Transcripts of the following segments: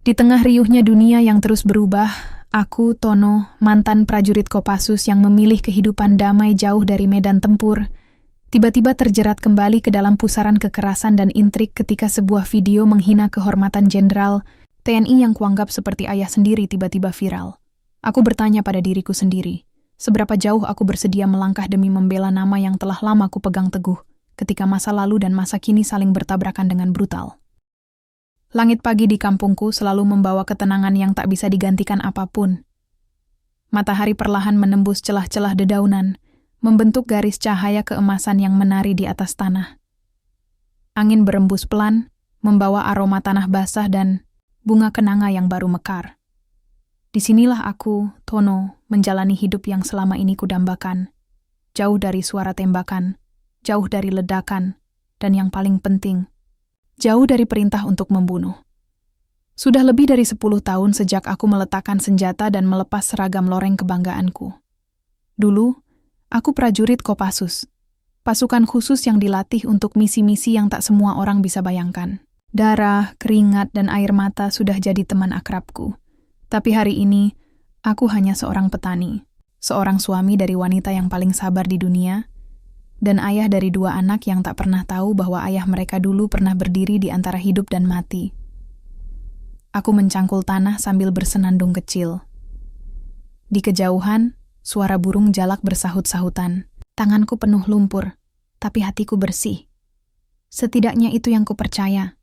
Di tengah riuhnya dunia yang terus berubah, aku, Tono, mantan prajurit Kopassus yang memilih kehidupan damai jauh dari medan tempur, tiba-tiba terjerat kembali ke dalam pusaran kekerasan dan intrik ketika sebuah video menghina kehormatan jenderal TNI yang kuanggap seperti ayah sendiri tiba-tiba viral. Aku bertanya pada diriku sendiri, seberapa jauh aku bersedia melangkah demi membela nama yang telah lama ku pegang teguh, ketika masa lalu dan masa kini saling bertabrakan dengan brutal. Langit pagi di kampungku selalu membawa ketenangan yang tak bisa digantikan apapun. Matahari perlahan menembus celah-celah dedaunan, membentuk garis cahaya keemasan yang menari di atas tanah. Angin berembus pelan, membawa aroma tanah basah dan bunga kenanga yang baru mekar. Disinilah aku, Tono, menjalani hidup yang selama ini kudambakan. Jauh dari suara tembakan, jauh dari ledakan, dan yang paling penting, jauh dari perintah untuk membunuh. Sudah lebih dari 10 tahun sejak aku meletakkan senjata dan melepas seragam loreng kebanggaanku. Dulu, aku prajurit Kopassus, pasukan khusus yang dilatih untuk misi-misi yang tak semua orang bisa bayangkan. Darah, keringat, dan air mata sudah jadi teman akrabku. Tapi hari ini, aku hanya seorang petani, seorang suami dari wanita yang paling sabar di dunia, dan ayah dari 2 anak yang tak pernah tahu bahwa ayah mereka dulu pernah berdiri di antara hidup dan mati. Aku mencangkul tanah sambil bersenandung kecil. Di kejauhan, suara burung jalak bersahut-sahutan. Tanganku penuh lumpur, tapi hatiku bersih. Setidaknya itu yang kupercaya.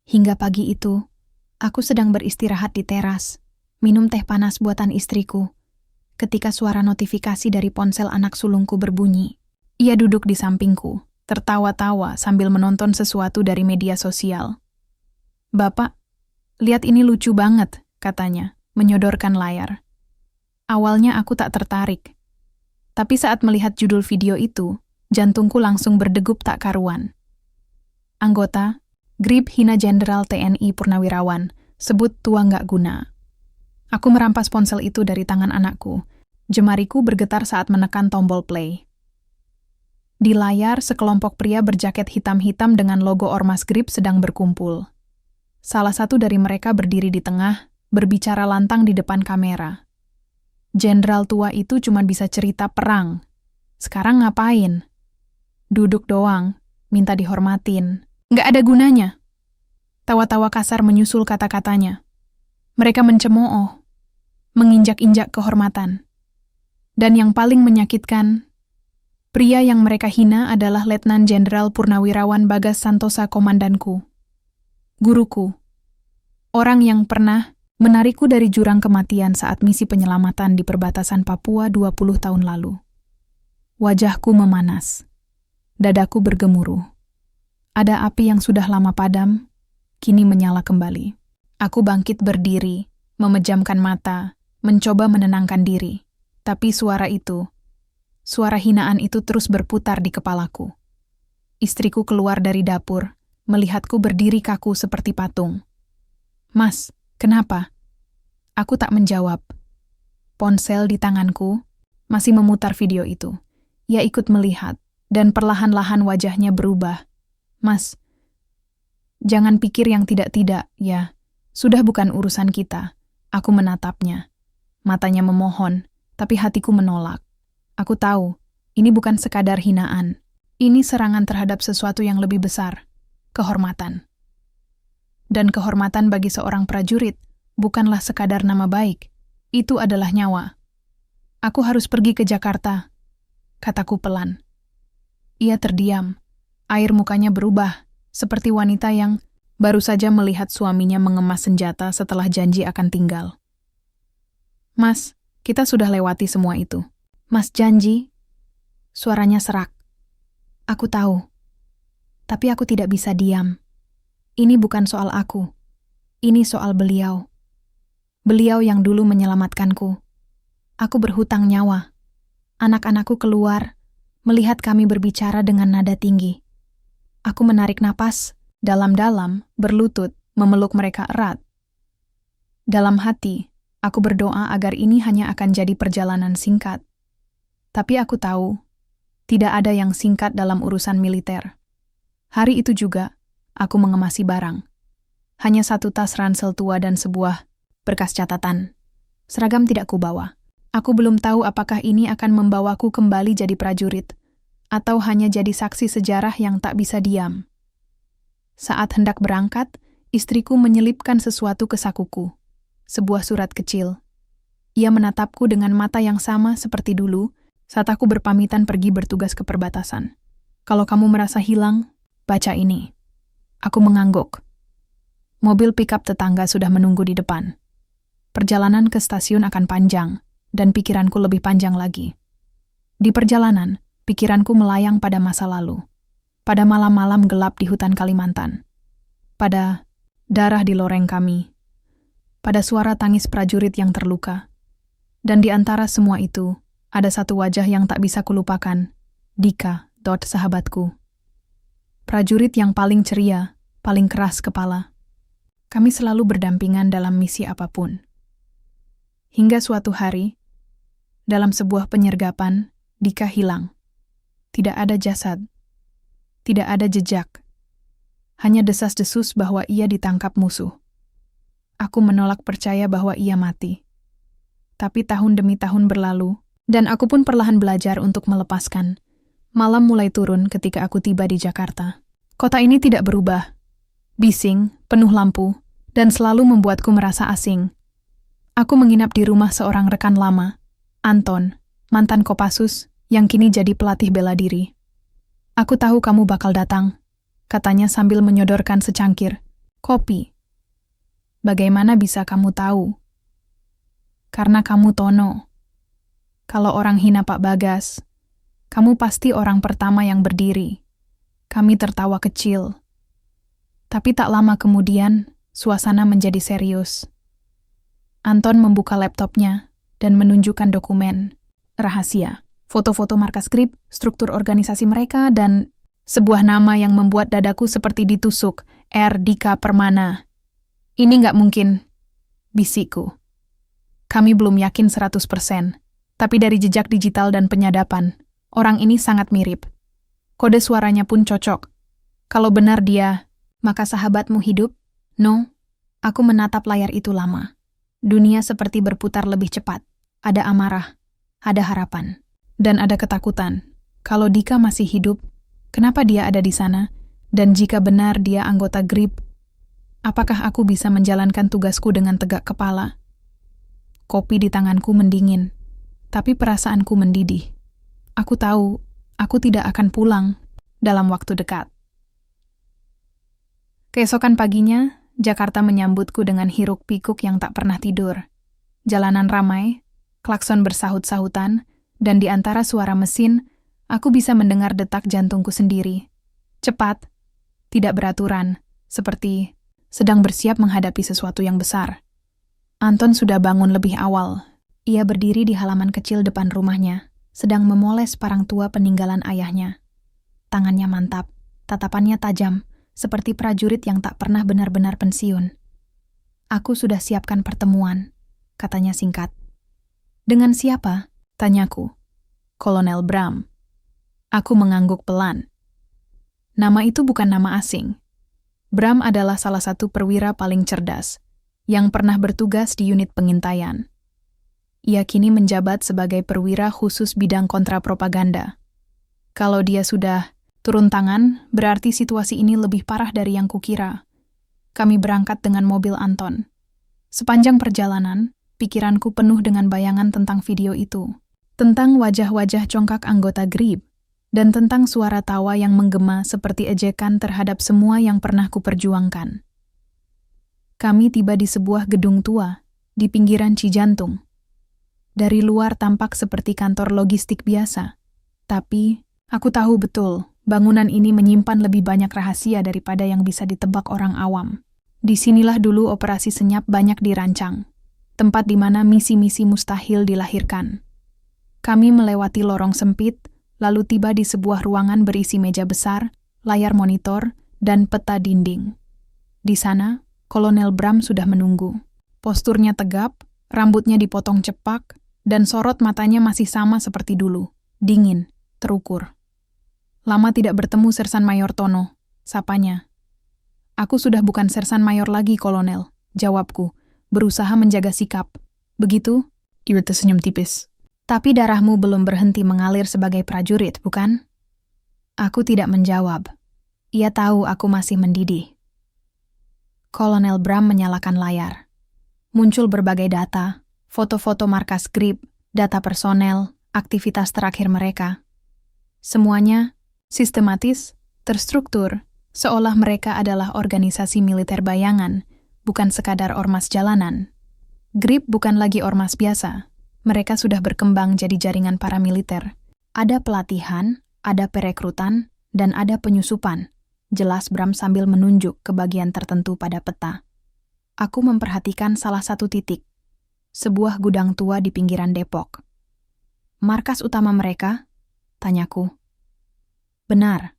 Hingga pagi itu, aku sedang beristirahat di teras, minum teh panas buatan istriku, ketika suara notifikasi dari ponsel anak sulungku berbunyi. Ia duduk di sampingku, tertawa-tawa sambil menonton sesuatu dari media sosial. "Bapak, lihat ini lucu banget," katanya, menyodorkan layar. Awalnya aku tak tertarik. Tapi saat melihat judul video itu, jantungku langsung berdegup tak karuan. Anggota, Grip hina Jenderal TNI Purnawirawan, sebut tua nggak guna. Aku merampas ponsel itu dari tangan anakku. Jemariku bergetar saat menekan tombol play. Di layar, sekelompok pria berjaket hitam-hitam dengan logo Ormas Grip sedang berkumpul. Salah satu dari mereka berdiri di tengah, berbicara lantang di depan kamera. Jenderal tua itu cuma bisa cerita perang. Sekarang ngapain? Duduk doang, minta dihormatin. Nggak ada gunanya. Tawa-tawa kasar menyusul kata-katanya. Mereka mencemooh, menginjak-injak kehormatan. Dan yang paling menyakitkan, pria yang mereka hina adalah Letnan Jenderal Purnawirawan Bagas Santosa, komandanku. Guruku. Orang yang pernah menarikku dari jurang kematian saat misi penyelamatan di perbatasan Papua 20 tahun lalu. Wajahku memanas. Dadaku bergemuruh. Ada api yang sudah lama padam, kini menyala kembali. Aku bangkit berdiri, memejamkan mata, mencoba menenangkan diri. Tapi suara hinaan itu terus berputar di kepalaku. Istriku keluar dari dapur, melihatku berdiri kaku seperti patung. "Mas, kenapa?" Aku tak menjawab. Ponsel di tanganku masih memutar video itu. Ia ikut melihat, dan perlahan-lahan wajahnya berubah. "Mas, jangan pikir yang tidak-tidak, ya. Sudah bukan urusan kita." Aku menatapnya. Matanya memohon, tapi hatiku menolak. Aku tahu, ini bukan sekadar hinaan. Ini serangan terhadap sesuatu yang lebih besar, kehormatan. Dan kehormatan bagi seorang prajurit bukanlah sekadar nama baik, itu adalah nyawa. "Aku harus pergi ke Jakarta," kataku pelan. Ia terdiam, air mukanya berubah, seperti wanita yang baru saja melihat suaminya mengemas senjata setelah janji akan tinggal. "Mas, kita sudah lewati semua itu." "Mas janji?" Suaranya serak. Aku tahu. Tapi aku tidak bisa diam. Ini bukan soal aku. Ini soal beliau. Beliau yang dulu menyelamatkanku. Aku berhutang nyawa. Anak-anakku keluar, melihat kami berbicara dengan nada tinggi. Aku menarik napas, dalam-dalam, berlutut, memeluk mereka erat. Dalam hati, aku berdoa agar ini hanya akan jadi perjalanan singkat. Tapi aku tahu, tidak ada yang singkat dalam urusan militer. Hari itu juga, aku mengemasi barang. Hanya satu tas ransel tua dan sebuah berkas catatan. Seragam tidak kubawa. Aku belum tahu apakah ini akan membawaku kembali jadi prajurit, atau hanya jadi saksi sejarah yang tak bisa diam. Saat hendak berangkat, istriku menyelipkan sesuatu ke sakuku. Sebuah surat kecil. Ia menatapku dengan mata yang sama seperti dulu saat aku berpamitan pergi bertugas ke perbatasan. Kalau kamu merasa hilang, baca ini. Aku mengangguk. Mobil pickup tetangga sudah menunggu di depan. Perjalanan ke stasiun akan panjang, dan pikiranku lebih panjang lagi. Di perjalanan, pikiranku melayang pada masa lalu. Pada malam-malam gelap di hutan Kalimantan. Pada darah di loreng kami. Pada suara tangis prajurit yang terluka. Dan di antara semua itu, ada satu wajah yang tak bisa kulupakan. Dika, sahabatku. Prajurit yang paling ceria, paling keras kepala. Kami selalu berdampingan dalam misi apapun. Hingga suatu hari, dalam sebuah penyergapan, Dika hilang. Tidak ada jasad. Tidak ada jejak. Hanya desas-desus bahwa ia ditangkap musuh. Aku menolak percaya bahwa ia mati. Tapi tahun demi tahun berlalu, dan aku pun perlahan belajar untuk melepaskan. Malam mulai turun ketika aku tiba di Jakarta. Kota ini tidak berubah. Bising, penuh lampu, dan selalu membuatku merasa asing. Aku menginap di rumah seorang rekan lama, Anton, mantan Kopassus, yang kini jadi pelatih bela diri. Aku tahu kamu bakal datang, katanya sambil menyodorkan secangkir kopi. Bagaimana bisa kamu tahu? Karena kamu Tono. Kalau orang hina Pak Bagas, kamu pasti orang pertama yang berdiri. Kami tertawa kecil. Tapi tak lama kemudian, suasana menjadi serius. Anton membuka laptopnya dan menunjukkan dokumen rahasia. Foto-foto markas skrip, struktur organisasi mereka, dan sebuah nama yang membuat dadaku seperti ditusuk, R. Dika Permana. Ini nggak mungkin, bisikku. Kami belum yakin 100%, tapi dari jejak digital dan penyadapan, orang ini sangat mirip. Kode suaranya pun cocok. Kalau benar dia, maka sahabatmu hidup? No, aku menatap layar itu lama. Dunia seperti berputar lebih cepat. Ada amarah, ada harapan. Dan ada ketakutan. Kalau Dika masih hidup, kenapa dia ada di sana? Dan jika benar dia anggota GRIB, apakah aku bisa menjalankan tugasku dengan tegak kepala? Kopi di tanganku mendingin, tapi perasaanku mendidih. Aku tahu, aku tidak akan pulang dalam waktu dekat. Keesokan paginya, Jakarta menyambutku dengan hiruk-pikuk yang tak pernah tidur. Jalanan ramai, klakson bersahut-sahutan, dan di antara suara mesin, aku bisa mendengar detak jantungku sendiri. Cepat, tidak beraturan, seperti sedang bersiap menghadapi sesuatu yang besar. Anton sudah bangun lebih awal. Ia berdiri di halaman kecil depan rumahnya, sedang memoles parang tua peninggalan ayahnya. Tangannya mantap, tatapannya tajam, seperti prajurit yang tak pernah benar-benar pensiun. Aku sudah siapkan pertemuan, katanya singkat. Dengan siapa? Tanyaku. Kolonel Bram. Aku mengangguk pelan. Nama itu bukan nama asing. Bram adalah salah satu perwira paling cerdas, yang pernah bertugas di unit pengintaian. Ia kini menjabat sebagai perwira khusus bidang kontrapropaganda. Kalau dia sudah turun tangan, berarti situasi ini lebih parah dari yang kukira. Kami berangkat dengan mobil Anton. Sepanjang perjalanan, pikiranku penuh dengan bayangan tentang video itu. Tentang wajah-wajah congkak anggota GRIB, dan tentang suara tawa yang menggema seperti ejekan terhadap semua yang pernah kuperjuangkan. Kami tiba di sebuah gedung tua, di pinggiran Cijantung. Dari luar tampak seperti kantor logistik biasa, tapi aku tahu betul bangunan ini menyimpan lebih banyak rahasia daripada yang bisa ditebak orang awam. Disinilah dulu operasi senyap banyak dirancang, tempat di mana misi-misi mustahil dilahirkan. Kami melewati lorong sempit, lalu tiba di sebuah ruangan berisi meja besar, layar monitor, dan peta dinding. Di sana, Kolonel Bram sudah menunggu. Posturnya tegap, rambutnya dipotong cepak, dan sorot matanya masih sama seperti dulu, dingin, terukur. Lama tidak bertemu Sersan Mayor Tono, sapanya. Aku sudah bukan sersan mayor lagi, Kolonel, jawabku, berusaha menjaga sikap. Begitu? Ia tersenyum tipis. Tapi darahmu belum berhenti mengalir sebagai prajurit, bukan? Aku tidak menjawab. Ia tahu aku masih mendidih. Kolonel Bram menyalakan layar. Muncul berbagai data, foto-foto markas GRIP, data personel, aktivitas terakhir mereka. Semuanya sistematis, terstruktur, seolah mereka adalah organisasi militer bayangan, bukan sekadar ormas jalanan. GRIP bukan lagi ormas biasa. Mereka sudah berkembang jadi jaringan paramiliter. Ada pelatihan, ada perekrutan, dan ada penyusupan. Jelas Bram sambil menunjuk ke bagian tertentu pada peta. Aku memperhatikan salah satu titik. Sebuah gudang tua di pinggiran Depok. Markas utama mereka? Tanyaku. Benar.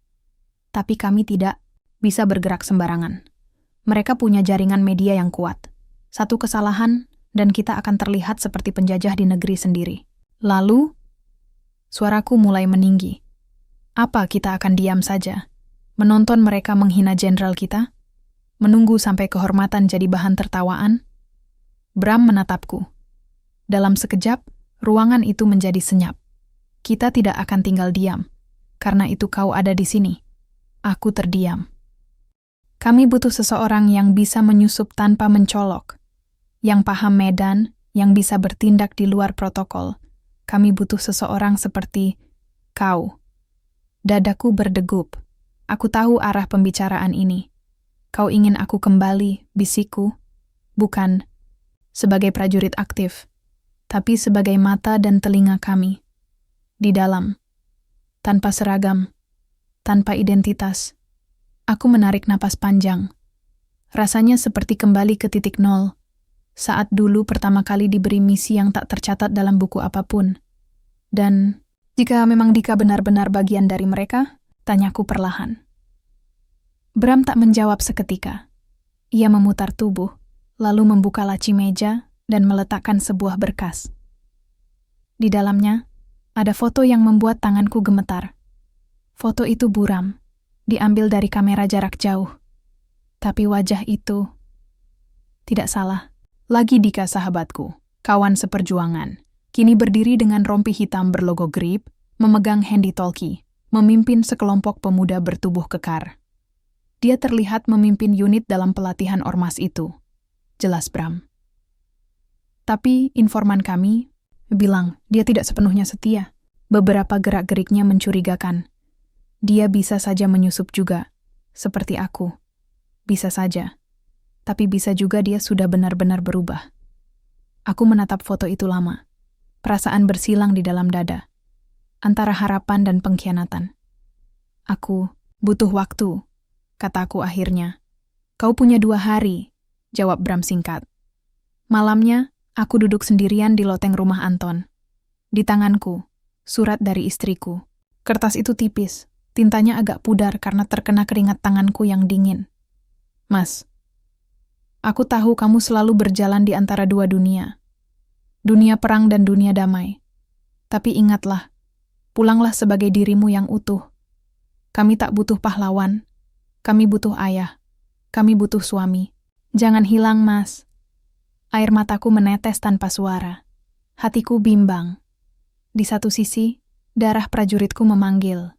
Tapi kami tidak bisa bergerak sembarangan. Mereka punya jaringan media yang kuat. Satu kesalahan, dan kita akan terlihat seperti penjajah di negeri sendiri. Lalu, suaraku mulai meninggi. Apa kita akan diam saja? Menonton mereka menghina jenderal kita? Menunggu sampai kehormatan jadi bahan tertawaan? Bram menatapku. Dalam sekejap, ruangan itu menjadi senyap. Kita tidak akan tinggal diam. Karena itu kau ada di sini. Aku terdiam. Kami butuh seseorang yang bisa menyusup tanpa mencolok. Yang paham medan, yang bisa bertindak di luar protokol. Kami butuh seseorang seperti kau. Dadaku berdegup. Aku tahu arah pembicaraan ini. Kau ingin aku kembali, bisikku. Bukan sebagai prajurit aktif, tapi sebagai mata dan telinga kami. Di dalam. Tanpa seragam. Tanpa identitas. Aku menarik napas panjang. Rasanya seperti kembali ke titik nol. Saat dulu pertama kali diberi misi yang tak tercatat dalam buku apapun. Dan, jika memang Dika benar-benar bagian dari mereka, tanyaku perlahan. Bram tak menjawab seketika. Ia memutar tubuh, lalu membuka laci meja dan meletakkan sebuah berkas. Di dalamnya, ada foto yang membuat tanganku gemetar. Foto itu buram, diambil dari kamera jarak jauh. Tapi wajah itu tidak salah. Lagi Dika sahabatku, kawan seperjuangan, kini berdiri dengan rompi hitam berlogo GRIP, memegang handy-talkie, memimpin sekelompok pemuda bertubuh kekar. Dia terlihat memimpin unit dalam pelatihan ormas itu. Jelas Bram. Tapi informan kami bilang dia tidak sepenuhnya setia. Beberapa gerak-geriknya mencurigakan. Dia bisa saja menyusup juga, seperti aku. Bisa saja. Tapi bisa juga dia sudah benar-benar berubah. Aku menatap foto itu lama. Perasaan bersilang di dalam dada. Antara harapan dan pengkhianatan. Aku butuh waktu, kataku akhirnya. Kau punya 2 hari, jawab Bram singkat. Malamnya, aku duduk sendirian di loteng rumah Anton. Di tanganku, surat dari istriku. Kertas itu tipis, tintanya agak pudar karena terkena keringat tanganku yang dingin. Mas, aku tahu kamu selalu berjalan di antara 2 dunia. Dunia perang dan dunia damai. Tapi ingatlah, pulanglah sebagai dirimu yang utuh. Kami tak butuh pahlawan. Kami butuh ayah. Kami butuh suami. Jangan hilang, Mas. Air mataku menetes tanpa suara. Hatiku bimbang. Di satu sisi, darah prajuritku memanggil.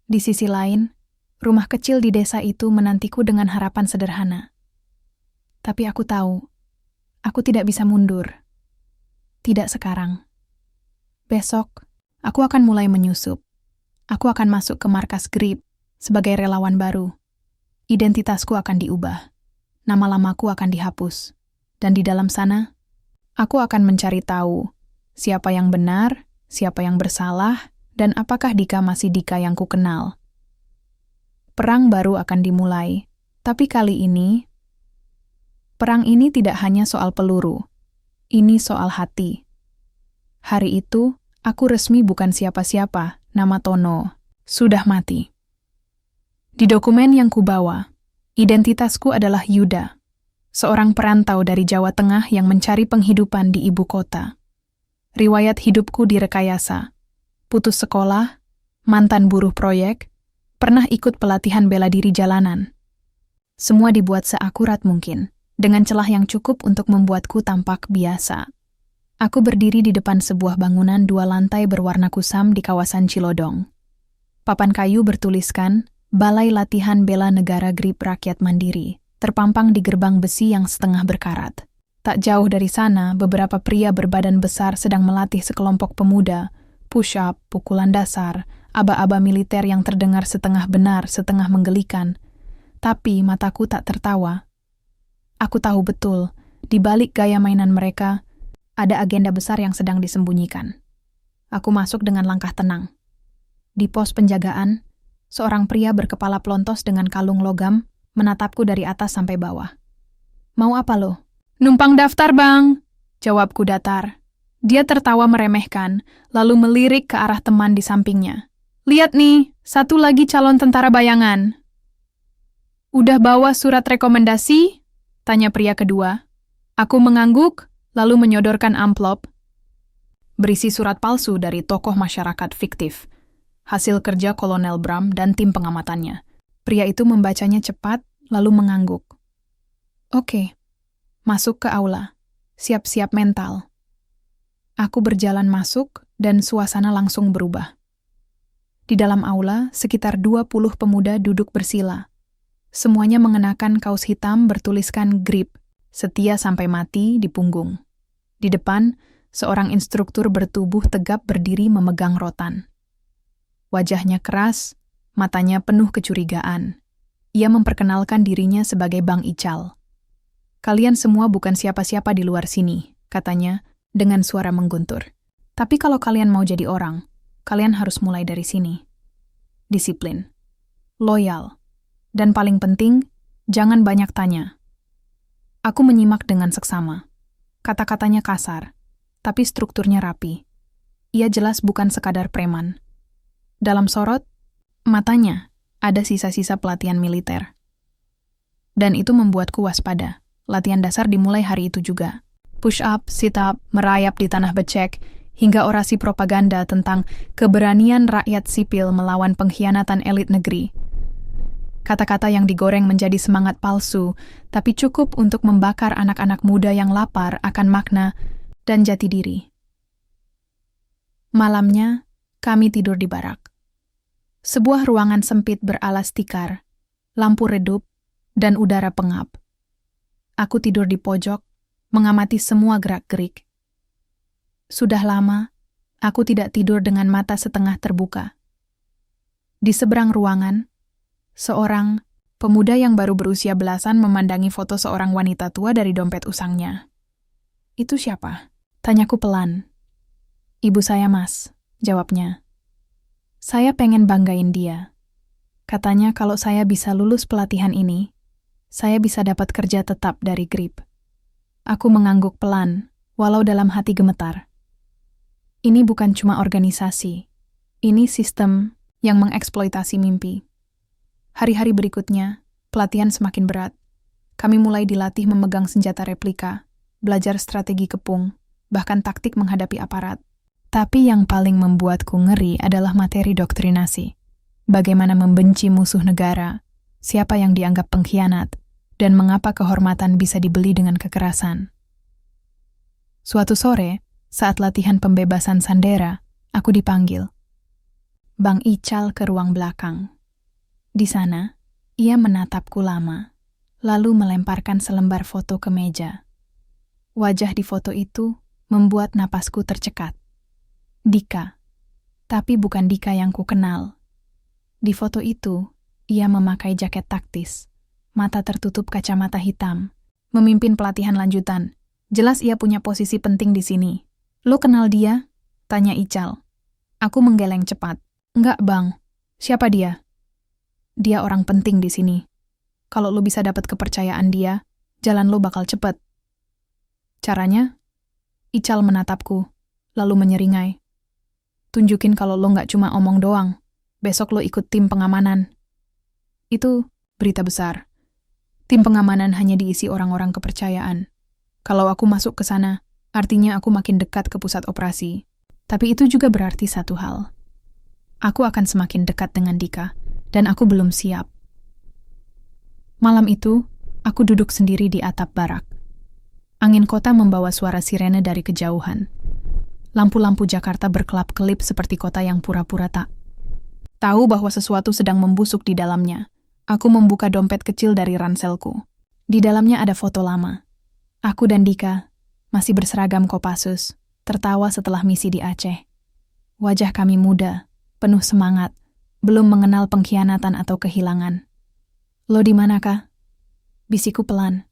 Di sisi lain, rumah kecil di desa itu menantiku dengan harapan sederhana. Tapi aku tahu, aku tidak bisa mundur. Tidak sekarang. Besok, aku akan mulai menyusup. Aku akan masuk ke markas GRIP sebagai relawan baru. Identitasku akan diubah. Nama lamaku akan dihapus. Dan di dalam sana, aku akan mencari tahu siapa yang benar, siapa yang bersalah, dan apakah Dika masih Dika yang kukenal. Perang baru akan dimulai, tapi kali ini, perang ini tidak hanya soal peluru. Ini soal hati. Hari itu, aku resmi bukan siapa-siapa, nama Tono, sudah mati. Di dokumen yang kubawa, identitasku adalah Yuda, seorang perantau dari Jawa Tengah yang mencari penghidupan di ibu kota. Riwayat hidupku direkayasa, putus sekolah, mantan buruh proyek, pernah ikut pelatihan bela diri jalanan. Semua dibuat seakurat mungkin, dengan celah yang cukup untuk membuatku tampak biasa. Aku berdiri di depan sebuah bangunan 2 lantai berwarna kusam di kawasan Cilodong. Papan kayu bertuliskan Balai Latihan Bela Negara GRIP Rakyat Mandiri, terpampang di gerbang besi yang setengah berkarat. Tak jauh dari sana, beberapa pria berbadan besar sedang melatih sekelompok pemuda, push-up, pukulan dasar, aba-aba militer yang terdengar setengah benar, setengah menggelikan. Tapi mataku tak tertawa. Aku tahu betul, di balik gaya mainan mereka, ada agenda besar yang sedang disembunyikan. Aku masuk dengan langkah tenang. Di pos penjagaan, seorang pria berkepala pelontos dengan kalung logam menatapku dari atas sampai bawah. "Mau apa lo?" "Numpang daftar, Bang," jawabku datar. Dia tertawa meremehkan, lalu melirik ke arah teman di sampingnya. "Lihat nih, satu lagi calon tentara bayangan." "Udah bawa surat rekomendasi?" tanya pria kedua. Aku mengangguk, lalu menyodorkan amplop. Berisi surat palsu dari tokoh masyarakat fiktif. Hasil kerja Kolonel Bram dan tim pengamatannya. Pria itu membacanya cepat, lalu mengangguk. "Oke, masuk ke aula. Siap-siap mental." Aku berjalan masuk, dan suasana langsung berubah. Di dalam aula, sekitar 20 pemuda duduk bersila. Semuanya mengenakan kaos hitam bertuliskan GRIP, setia sampai mati di punggung. Di depan, seorang instruktur bertubuh tegap berdiri memegang rotan. Wajahnya keras, matanya penuh kecurigaan. Ia memperkenalkan dirinya sebagai Bang Ical. "Kalian semua bukan siapa-siapa di luar sini," katanya dengan suara mengguntur. "Tapi kalau kalian mau jadi orang, kalian harus mulai dari sini. Disiplin, loyal, dan paling penting, jangan banyak tanya." Aku menyimak dengan seksama. Kata-katanya kasar, tapi strukturnya rapi. Ia jelas bukan sekadar preman. Dalam sorot, matanya ada sisa-sisa pelatihan militer. Dan itu membuatku waspada. Latihan dasar dimulai hari itu juga. Push up, sit up, merayap di tanah becek, hingga orasi propaganda tentang keberanian rakyat sipil melawan pengkhianatan elit negeri. Kata-kata yang digoreng menjadi semangat palsu, tapi cukup untuk membakar anak-anak muda yang lapar akan makna dan jati diri. Malamnya, kami tidur di barak. Sebuah ruangan sempit beralas tikar, lampu redup, dan udara pengap. Aku tidur di pojok, mengamati semua gerak-gerik. Sudah lama, aku tidak tidur dengan mata setengah terbuka. Di seberang ruangan, seorang pemuda yang baru berusia belasan memandangi foto seorang wanita tua dari dompet usangnya. "Itu siapa?" tanyaku pelan. "Ibu saya, Mas," jawabnya. "Saya pengen banggain dia. Katanya kalau saya bisa lulus pelatihan ini, saya bisa dapat kerja tetap dari GRIP." Aku mengangguk pelan, walau dalam hati gemetar. Ini bukan cuma organisasi. Ini sistem yang mengeksploitasi mimpi. Hari-hari berikutnya, pelatihan semakin berat. Kami mulai dilatih memegang senjata replika, belajar strategi kepung, bahkan taktik menghadapi aparat. Tapi yang paling membuatku ngeri adalah materi doktrinasi. Bagaimana membenci musuh negara, siapa yang dianggap pengkhianat, dan mengapa kehormatan bisa dibeli dengan kekerasan. Suatu sore, saat latihan pembebasan Sandera, aku dipanggil. Bang Ical ke ruang belakang. Di sana, ia menatapku lama, lalu melemparkan selembar foto ke meja. Wajah di foto itu membuat napasku tercekat. Dika, tapi bukan Dika yang ku kenal. Di foto itu, ia memakai jaket taktis, mata tertutup kacamata hitam, memimpin pelatihan lanjutan. Jelas ia punya posisi penting di sini. "Lo kenal dia?" tanya Ical. Aku menggeleng cepat. "Enggak, Bang. Siapa dia?" "Dia orang penting di sini. Kalau lo bisa dapat kepercayaan dia, jalan lo bakal cepet." "Caranya?" Ical menatapku, lalu menyeringai. "Tunjukin kalau lo nggak cuma omong doang. Besok lo ikut tim pengamanan." Itu berita besar. Tim pengamanan hanya diisi orang-orang kepercayaan. Kalau aku masuk ke sana, artinya aku makin dekat ke pusat operasi. Tapi itu juga berarti satu hal. Aku akan semakin dekat dengan Dika, dan aku belum siap. Malam itu, aku duduk sendiri di atap barak. Angin kota membawa suara sirene dari kejauhan. Lampu-lampu Jakarta berkelap-kelip seperti kota yang pura-pura tak tahu bahwa sesuatu sedang membusuk di dalamnya. Aku membuka dompet kecil dari ranselku. Di dalamnya ada foto lama. Aku dan Dika, masih berseragam Kopassus, tertawa setelah misi di Aceh. Wajah kami muda, penuh semangat, belum mengenal pengkhianatan atau kehilangan. Lo di mana, Kak? Bisikku pelan.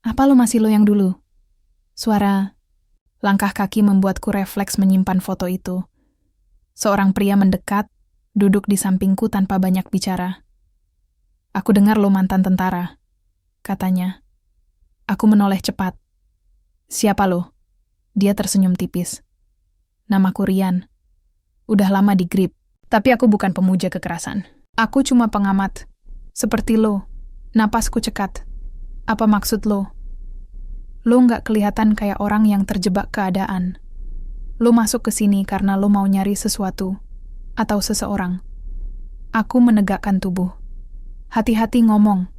Apa lo masih lo yang dulu? Suara langkah kaki membuatku refleks menyimpan foto itu. Seorang pria mendekat, duduk di sampingku tanpa banyak bicara. Aku dengar lo mantan tentara, katanya. Aku menoleh cepat. Siapa lo? Dia tersenyum tipis. Namaku Rian. Udah lama di Grip, tapi aku bukan pemuja kekerasan. Aku cuma pengamat. Seperti lo, napasku cekat. Apa maksud lo? Lo nggak kelihatan kayak orang yang terjebak keadaan. Lo masuk ke sini karena lo mau nyari sesuatu atau seseorang. Aku menegakkan tubuh. Hati-hati ngomong.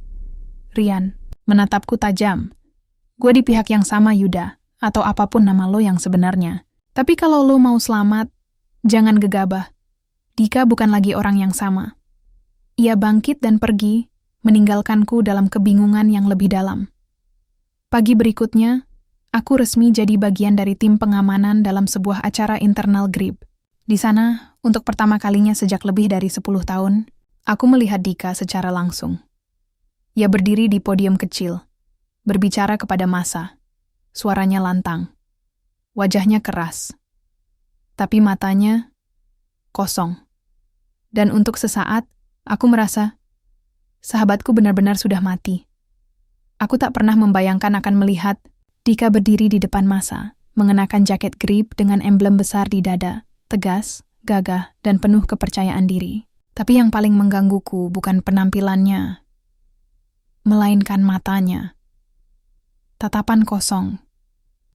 Rian menatapku tajam. Gue di pihak yang sama, Yuda, atau apapun nama lo yang sebenarnya. Tapi kalau lo mau selamat, jangan gegabah. Dika bukan lagi orang yang sama. Ia bangkit dan pergi, meninggalkanku dalam kebingungan yang lebih dalam. Pagi berikutnya, aku resmi jadi bagian dari tim pengamanan dalam sebuah acara internal Grip. Di sana, untuk pertama kalinya sejak lebih dari 10 tahun, aku melihat Dika secara langsung. Ia berdiri di podium kecil, berbicara kepada massa. Suaranya lantang. Wajahnya keras. Tapi matanya kosong. Dan untuk sesaat, aku merasa sahabatku benar-benar sudah mati. Aku tak pernah membayangkan akan melihat Dika berdiri di depan massa, mengenakan jaket Grip dengan emblem besar di dada, tegas, gagah, dan penuh kepercayaan diri. Tapi yang paling menggangguku bukan penampilannya, melainkan matanya. Tatapan kosong.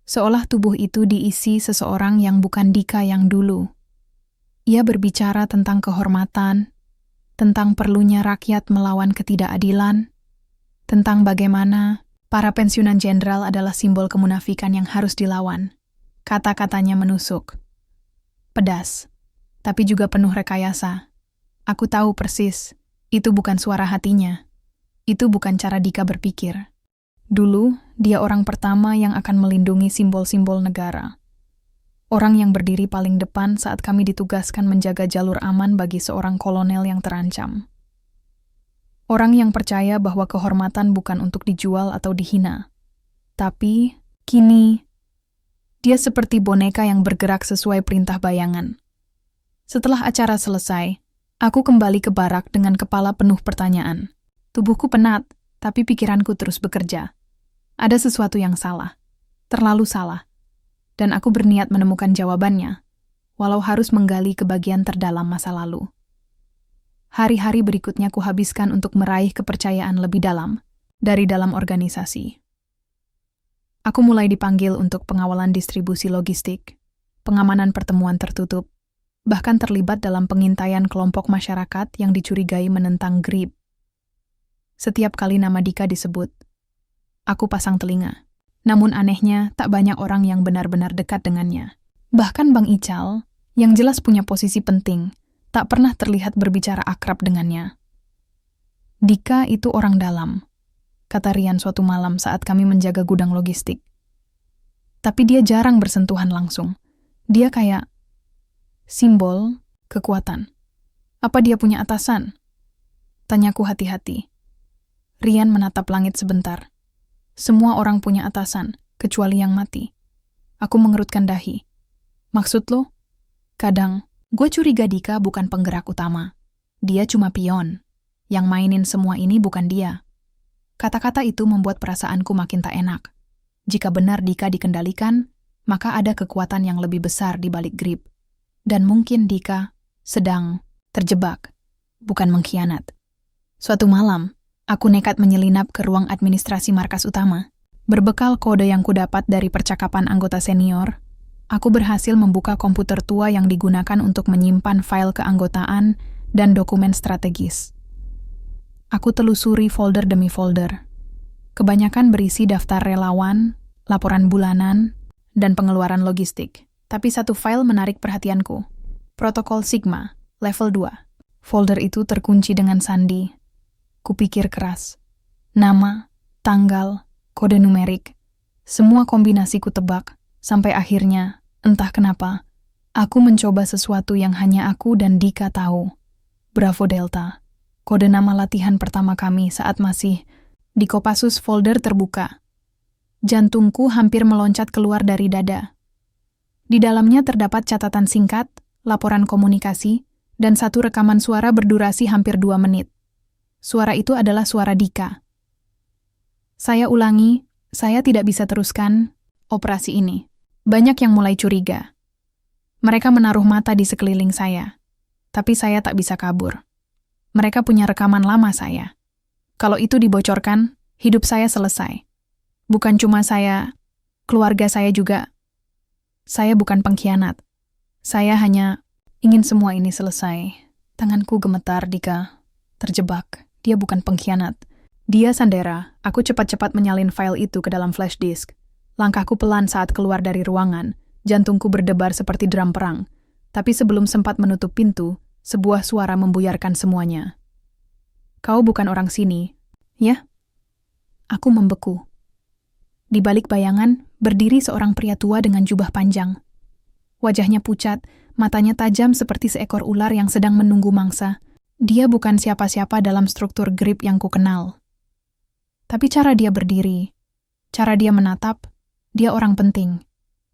Seolah tubuh itu diisi seseorang yang bukan Dika yang dulu. Ia berbicara tentang kehormatan, tentang perlunya rakyat melawan ketidakadilan, tentang bagaimana para pensiunan jenderal adalah simbol kemunafikan yang harus dilawan. Kata-katanya menusuk. Pedas, tapi juga penuh rekayasa. Aku tahu persis, itu bukan suara hatinya. Itu bukan cara Dika berpikir. Dulu, dia orang pertama yang akan melindungi simbol-simbol negara. Orang yang berdiri paling depan saat kami ditugaskan menjaga jalur aman bagi seorang kolonel yang terancam. Orang yang percaya bahwa kehormatan bukan untuk dijual atau dihina. Tapi, kini, dia seperti boneka yang bergerak sesuai perintah bayangan. Setelah acara selesai, aku kembali ke barak dengan kepala penuh pertanyaan. Tubuhku penat, tapi pikiranku terus bekerja. Ada sesuatu yang salah. Terlalu salah. Dan aku berniat menemukan jawabannya, walau harus menggali ke bagian terdalam masa lalu. Hari-hari berikutnya kuhabiskan untuk meraih kepercayaan lebih dalam dari dalam organisasi. Aku mulai dipanggil untuk pengawalan distribusi logistik, pengamanan pertemuan tertutup, bahkan terlibat dalam pengintaian kelompok masyarakat yang dicurigai menentang Grip. Setiap kali nama Dika disebut, aku pasang telinga. Namun anehnya, tak banyak orang yang benar-benar dekat dengannya. Bahkan Bang Ical, yang jelas punya posisi penting, tak pernah terlihat berbicara akrab dengannya. Dika itu orang dalam, kata Rian suatu malam saat kami menjaga gudang logistik. Tapi dia jarang bersentuhan langsung. Dia kayak simbol kekuatan. Apa dia punya atasan? Tanyaku hati-hati. Rian menatap langit sebentar. Semua orang punya atasan, kecuali yang mati. Aku mengerutkan dahi. Maksud lo? Kadang, gue curiga Dika bukan penggerak utama. Dia cuma pion. Yang mainin semua ini bukan dia. Kata-kata itu membuat perasaanku makin tak enak. Jika benar Dika dikendalikan, maka ada kekuatan yang lebih besar di balik Grip. Dan mungkin Dika sedang terjebak, bukan mengkhianat. Suatu malam, aku nekat menyelinap ke ruang administrasi markas utama. Berbekal kode yang kudapat dari percakapan anggota senior, aku berhasil membuka komputer tua yang digunakan untuk menyimpan file keanggotaan dan dokumen strategis. Aku telusuri folder demi folder. Kebanyakan berisi daftar relawan, laporan bulanan, dan pengeluaran logistik. Tapi satu file menarik perhatianku. Protokol Sigma, level 2. Folder itu terkunci dengan sandi. Kupikir keras. Nama, tanggal, kode numerik. Semua kombinasi ku tebak. Sampai akhirnya, entah kenapa, aku mencoba sesuatu yang hanya aku dan Dika tahu. Bravo Delta. Kode nama latihan pertama kami saat masih di Kopassus. Folder terbuka. Jantungku hampir meloncat keluar dari dada. Di dalamnya terdapat catatan singkat, laporan komunikasi, dan satu rekaman suara berdurasi hampir 2 menit. Suara itu adalah suara Dika. Saya ulangi, saya tidak bisa teruskan operasi ini. Banyak yang mulai curiga. Mereka menaruh mata di sekeliling saya. Tapi saya tak bisa kabur. Mereka punya rekaman lama saya. Kalau itu dibocorkan, hidup saya selesai. Bukan cuma saya, keluarga saya juga. Saya bukan pengkhianat. Saya hanya ingin semua ini selesai. Tanganku gemetar, Dika. Terjebak. Dia bukan pengkhianat. Dia Sandera. Aku cepat-cepat menyalin file itu ke dalam flash disk. Langkahku pelan saat keluar dari ruangan. Jantungku berdebar seperti drum perang. Tapi sebelum sempat menutup pintu, sebuah suara membuyarkan semuanya. Kau bukan orang sini, ya? Aku membeku. Di balik bayangan, berdiri seorang pria tua dengan jubah panjang. Wajahnya pucat, matanya tajam seperti seekor ular yang sedang menunggu mangsa. Dia bukan siapa-siapa dalam struktur grip yang kukenal. Tapi cara dia berdiri, cara dia menatap, dia orang penting.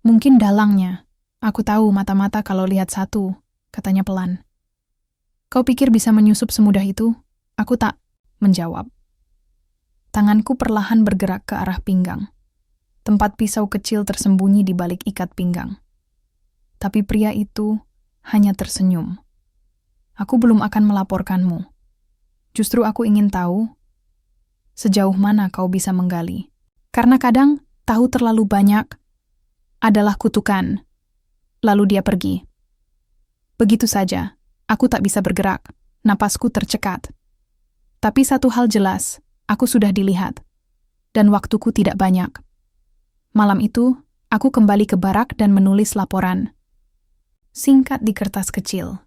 Mungkin dalangnya. Aku tahu mata-mata kalau lihat satu, katanya pelan. Kau pikir bisa menyusup semudah itu? Aku tak menjawab. Tanganku perlahan bergerak ke arah pinggang. Tempat pisau kecil tersembunyi di balik ikat pinggang. Tapi pria itu hanya tersenyum. Aku belum akan melaporkanmu. Justru aku ingin tahu sejauh mana kau bisa menggali. Karena kadang tahu terlalu banyak adalah kutukan. Lalu dia pergi. Begitu saja. Aku tak bisa bergerak, napasku tercekat. Tapi satu hal jelas, aku sudah dilihat. Dan waktuku tidak banyak. Malam itu, aku kembali ke barak dan menulis laporan. Singkat di kertas kecil.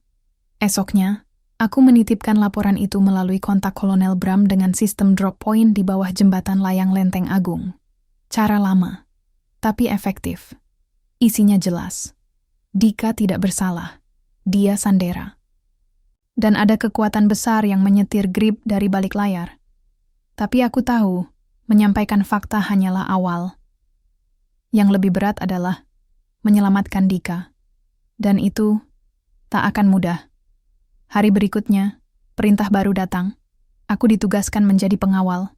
Esoknya, aku menitipkan laporan itu melalui kontak Kolonel Bram dengan sistem drop point di bawah jembatan layang Lenteng Agung. Cara lama, tapi efektif. Isinya jelas. Dika tidak bersalah. Dia Sandera. Dan ada kekuatan besar yang menyetir grip dari balik layar. Tapi aku tahu, menyampaikan fakta hanyalah awal. Yang lebih berat adalah menyelamatkan Dika. Dan itu tak akan mudah. Hari berikutnya, perintah baru datang. Aku ditugaskan menjadi pengawal.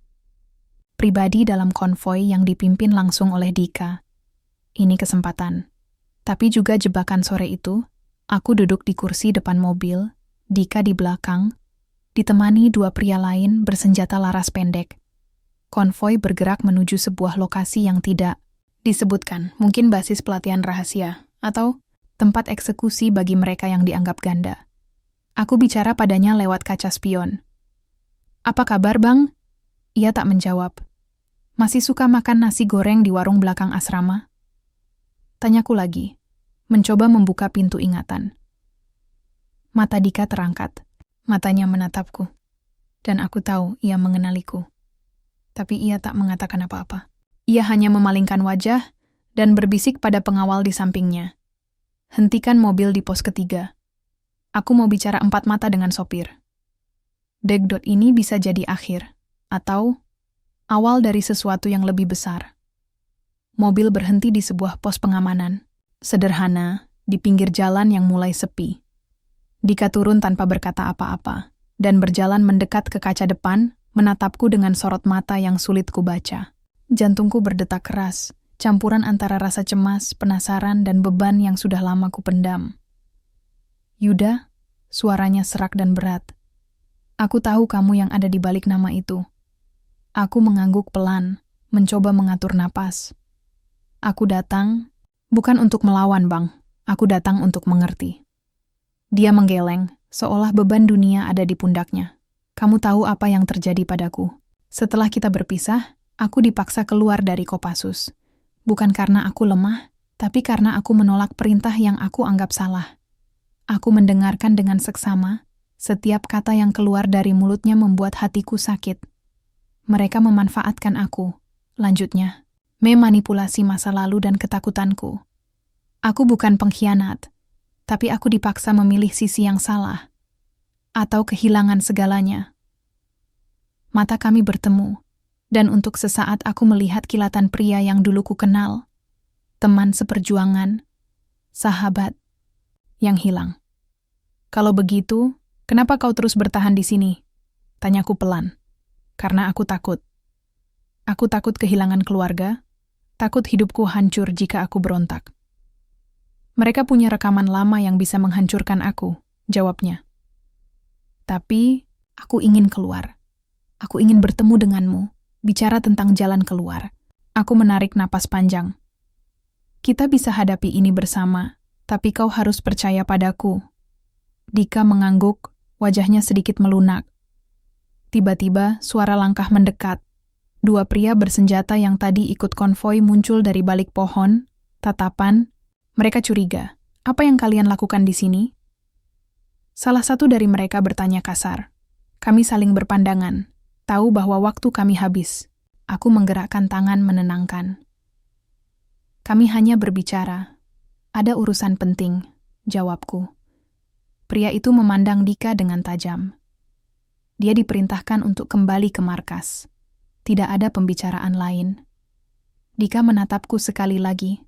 Pribadi dalam konvoi yang dipimpin langsung oleh Dika. Ini kesempatan. Tapi juga jebakan sore itu, aku duduk di kursi depan mobil, Dika di belakang, ditemani 2 pria lain bersenjata laras pendek. Konvoi bergerak menuju sebuah lokasi yang tidak disebutkan, mungkin basis pelatihan rahasia, atau tempat eksekusi bagi mereka yang dianggap ganda. Aku bicara padanya lewat kaca spion. Apa kabar, Bang? Ia tak menjawab. Masih suka makan nasi goreng di warung belakang asrama? Tanyaku lagi, mencoba membuka pintu ingatan. Mata Dika terangkat. Matanya menatapku. Dan aku tahu ia mengenaliku. Tapi ia tak mengatakan apa-apa. Ia hanya memalingkan wajah dan berbisik pada pengawal di sampingnya. Hentikan mobil di pos ketiga. Aku mau bicara 4 mata dengan sopir. Degdot ini bisa jadi akhir, atau awal dari sesuatu yang lebih besar. Mobil berhenti di sebuah pos pengamanan. Sederhana, di pinggir jalan yang mulai sepi. Dika turun tanpa berkata apa-apa, dan berjalan mendekat ke kaca depan, menatapku dengan sorot mata yang sulit kubaca. Jantungku berdetak keras, campuran antara rasa cemas, penasaran, dan beban yang sudah lama kupendam. Yuda, suaranya serak dan berat. Aku tahu kamu yang ada di balik nama itu. Aku mengangguk pelan, mencoba mengatur napas. Aku datang, bukan untuk melawan, Bang. Aku datang untuk mengerti. Dia menggeleng, seolah beban dunia ada di pundaknya. Kamu tahu apa yang terjadi padaku. Setelah kita berpisah, aku dipaksa keluar dari Kopassus. Bukan karena aku lemah, tapi karena aku menolak perintah yang aku anggap salah. Aku mendengarkan dengan seksama, setiap kata yang keluar dari mulutnya membuat hatiku sakit. Mereka memanfaatkan aku, lanjutnya, memanipulasi masa lalu dan ketakutanku. Aku bukan pengkhianat, tapi aku dipaksa memilih sisi yang salah, atau kehilangan segalanya. Mata kami bertemu, dan untuk sesaat aku melihat kilatan pria yang dulu ku kenal, teman seperjuangan, sahabat, yang hilang. Kalau begitu, kenapa kau terus bertahan di sini? Tanyaku pelan. Karena aku takut. Aku takut kehilangan keluarga, takut hidupku hancur jika aku berontak. Mereka punya rekaman lama yang bisa menghancurkan aku, jawabnya. Tapi, aku ingin keluar. Aku ingin bertemu denganmu, bicara tentang jalan keluar. Aku menarik napas panjang. Kita bisa hadapi ini bersama, tapi kau harus percaya padaku. Dika mengangguk, wajahnya sedikit melunak. Tiba-tiba, suara langkah mendekat. Dua pria bersenjata yang tadi ikut konvoi muncul dari balik pohon, tatapan. Mereka curiga. Apa yang kalian lakukan di sini? Salah satu dari mereka bertanya kasar. Kami saling berpandangan, tahu bahwa waktu kami habis. Aku menggerakkan tangan menenangkan. Kami hanya berbicara. Ada urusan penting, jawabku. Pria itu memandang Dika dengan tajam. Dia diperintahkan untuk kembali ke markas. Tidak ada pembicaraan lain. Dika menatapku sekali lagi,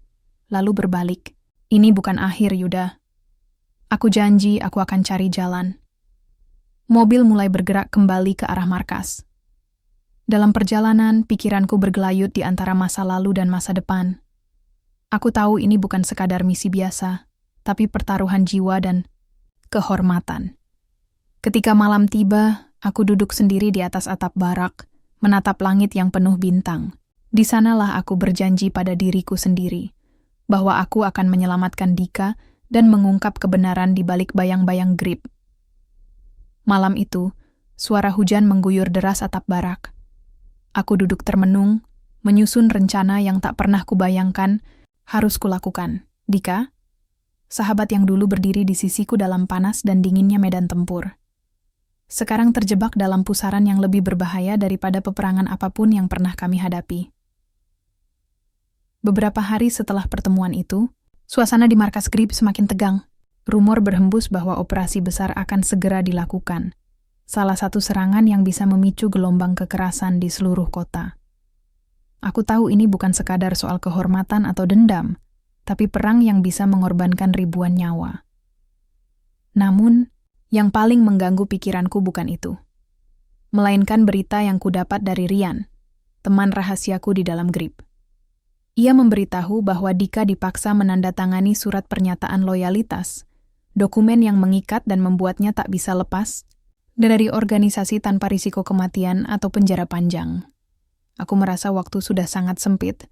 lalu berbalik. Ini bukan akhir, Yuda. Aku janji aku akan cari jalan. Mobil mulai bergerak kembali ke arah markas. Dalam perjalanan, pikiranku bergelayut di antara masa lalu dan masa depan. Aku tahu ini bukan sekadar misi biasa, tapi pertaruhan jiwa dan kehormatan. Ketika malam tiba, aku duduk sendiri di atas atap barak, menatap langit yang penuh bintang. Di sanalah aku berjanji pada diriku sendiri, bahwa aku akan menyelamatkan Dika dan mengungkap kebenaran di balik bayang-bayang Grip. Malam itu, suara hujan mengguyur deras atap barak. Aku duduk termenung, menyusun rencana yang tak pernah kubayangkan harus kulakukan. Dika, sahabat yang dulu berdiri di sisiku dalam panas dan dinginnya medan tempur, sekarang terjebak dalam pusaran yang lebih berbahaya daripada peperangan apapun yang pernah kami hadapi. Beberapa hari setelah pertemuan itu, suasana di markas Grip semakin tegang. Rumor berhembus bahwa operasi besar akan segera dilakukan. Salah satu serangan yang bisa memicu gelombang kekerasan di seluruh kota. Aku tahu ini bukan sekadar soal kehormatan atau dendam, tapi perang yang bisa mengorbankan ribuan nyawa. Namun, yang paling mengganggu pikiranku bukan itu. Melainkan berita yang kudapat dari Rian, teman rahasiaku di dalam Grip. Ia memberitahu bahwa Dika dipaksa menandatangani surat pernyataan loyalitas, dokumen yang mengikat dan membuatnya tak bisa lepas dari organisasi tanpa risiko kematian atau penjara panjang. Aku merasa waktu sudah sangat sempit.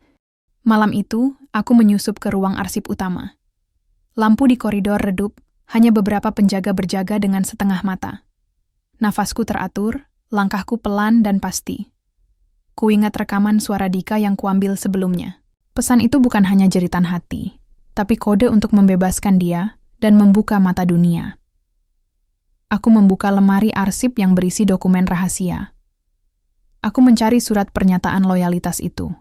Malam itu, aku menyusup ke ruang arsip utama. Lampu di koridor redup, hanya beberapa penjaga berjaga dengan setengah mata. Nafasku teratur, langkahku pelan dan pasti. Kuingat rekaman suara Dika yang kuambil sebelumnya. Pesan itu bukan hanya jeritan hati, tapi kode untuk membebaskan dia dan membuka mata dunia. Aku membuka lemari arsip yang berisi dokumen rahasia. Aku mencari surat pernyataan loyalitas itu.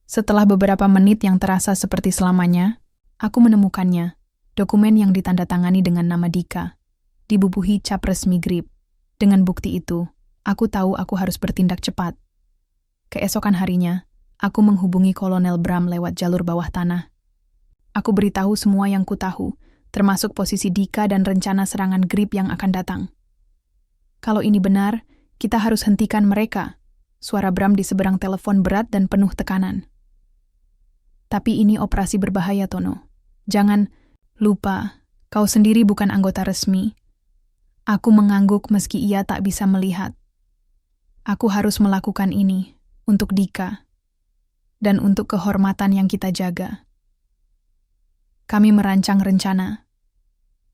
Setelah beberapa menit yang terasa seperti selamanya, aku menemukannya, dokumen yang ditandatangani dengan nama Dika, dibubuhi cap resmi Grip. Dengan bukti itu, aku tahu aku harus bertindak cepat. Keesokan harinya, aku menghubungi Kolonel Bram lewat jalur bawah tanah. Aku beritahu semua yang kutahu, termasuk posisi Dika dan rencana serangan Grip yang akan datang. Kalau ini benar, kita harus hentikan mereka. Suara Bram di seberang telepon berat dan penuh tekanan. Tapi ini operasi berbahaya, Tono. Jangan lupa, kau sendiri bukan anggota resmi. Aku mengangguk meski ia tak bisa melihat. Aku harus melakukan ini untuk Dika dan untuk kehormatan yang kita jaga. Kami merancang rencana.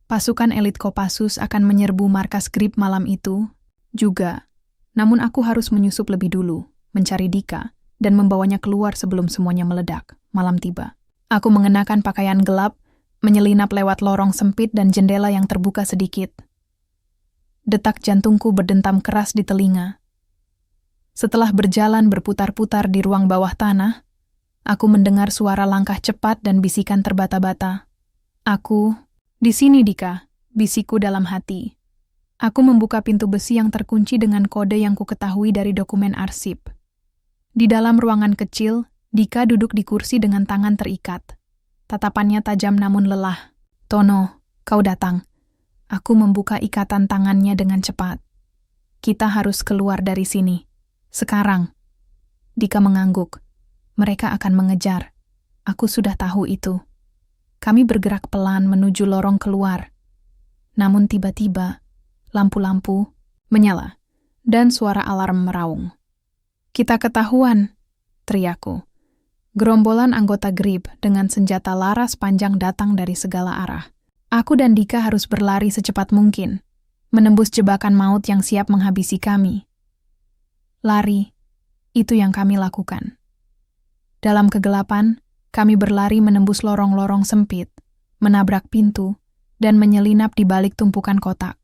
Pasukan elit Kopassus akan menyerbu markas Grip malam itu Juga. Namun aku harus menyusup lebih dulu, mencari Dika, dan membawanya keluar sebelum semuanya meledak. Malam tiba. Aku mengenakan pakaian gelap, menyelinap lewat lorong sempit dan jendela yang terbuka sedikit. Detak jantungku berdentam keras di telinga. Setelah berjalan berputar-putar di ruang bawah tanah, aku mendengar suara langkah cepat dan bisikan terbata-bata. Aku, di sini Dika, bisikku dalam hati. Aku membuka pintu besi yang terkunci dengan kode yang kuketahui dari dokumen arsip. Di dalam ruangan kecil, Dika duduk di kursi dengan tangan terikat. Tatapannya tajam namun lelah. Tono, kau datang. Aku membuka ikatan tangannya dengan cepat. Kita harus keluar dari sini. Sekarang. Dika mengangguk. Mereka akan mengejar. Aku sudah tahu itu. Kami bergerak pelan menuju lorong keluar. Namun tiba-tiba, lampu-lampu menyala, dan suara alarm meraung. Kita ketahuan, teriakku. Gerombolan anggota GRIB dengan senjata laras panjang datang dari segala arah. Aku dan Dika harus berlari secepat mungkin, menembus jebakan maut yang siap menghabisi kami. Lari, itu yang kami lakukan. Dalam kegelapan, kami berlari menembus lorong-lorong sempit, menabrak pintu, dan menyelinap di balik tumpukan kotak.